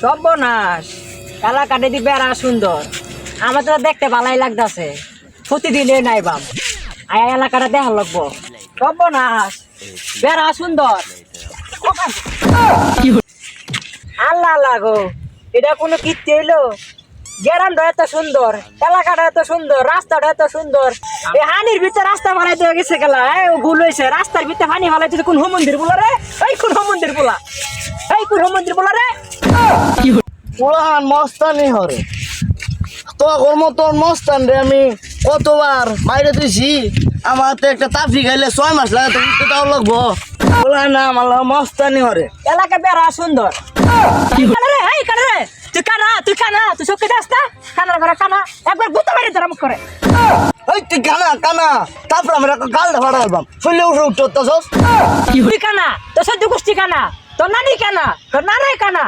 সর্বনাশ এলাকাটা দি বেড়া সুন্দর আমার তো দেখতে ভালোই লাগতেছে প্রতিদিনে নাই বাম আয়া এলাকাটা দেখা লাগবো সর্বনাশ বেড়া সুন্দর আল্লাহ আল্লাহ গো এটা কোনো কীর্তি হইলো গ্রামটা এত সুন্দর এলাকাটা এত সুন্দর রাস্তাটা এত সুন্দর এই হানির ভিতরে রাস্তা বানাই দিয়ে গেছে গেলা ভুল হয়েছে রাস্তার ভিতরে পানি ফালাইছে কোন মন্দির বলা রে এই কোন মন্দির বলা এই কোন মন্দির বলা রে পুরান মস্তানি হরে তোর মতন মস্তান রে আমি কতবার বাইরে তুইছি আমার তো একটা তাফি খাইলে 6 মাস লাগে তো উঠতে তাও লাগবো বলা না আমার মস্তানি হরে এলাকা বেড়া সুন্দর রে এই কানা রে তুই কানা তুই চোখে যাস না কানার ঘরে কানা একবার গুতা মেরে ধরা মুখ করে এই তুই কানা তারপর আমরা গালটা ফাড়া দিলাম শুনলে উঠে উঠতে তুই কানা তোর সদ্য গোষ্ঠী কানা তোর নানি কানা তোর নানাই কানা